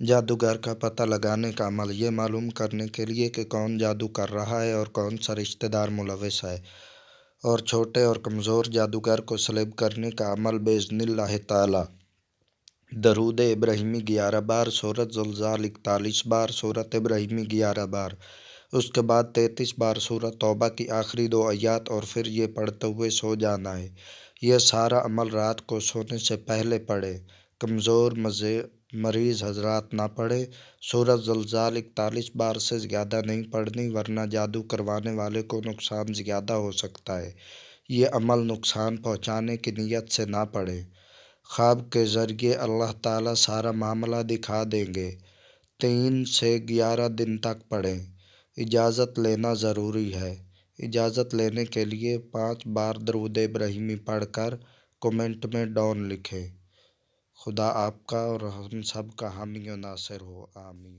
جادوگر کا پتہ لگانے کا عمل، یہ معلوم کرنے کے لیے کہ کون جادو کر رہا ہے اور کون سا رشتہ دار ملوث ہے، اور چھوٹے اور کمزور جادوگر کو سلب کرنے کا عمل بإذن اللہ تعالی۔ درود ابراہیمی 11 بار، سورۃ زلزال 41 بار، سورۃ ابراہیمی 11 بار، اس کے بعد 33 بار سورۃ توبہ کی آخری 2 آیات، اور پھر یہ پڑھتے ہوئے سو جانا ہے۔ یہ سارا عمل رات کو سونے سے پہلے پڑھیں، کمزور مریض حضرات نہ پڑھیں۔ سورۃ زلزال 41 بار سے زیادہ نہیں پڑھنی، ورنہ جادو کروانے والے کو نقصان زیادہ ہو سکتا ہے۔ یہ عمل نقصان پہنچانے کی نیت سے نہ پڑھیں۔ خواب کے ذریعے اللہ تعالیٰ سارا معاملہ دکھا دیں گے۔ 3 سے 11 دن تک پڑھیں۔ اجازت لینا ضروری ہے۔ اجازت لینے کے لیے 5 بار درود ابراہیمی پڑھ کر کومنٹ میں ڈون لکھیں۔ خدا آپ کا اور ہم سب کا حامی و ناصر ہو، آمین۔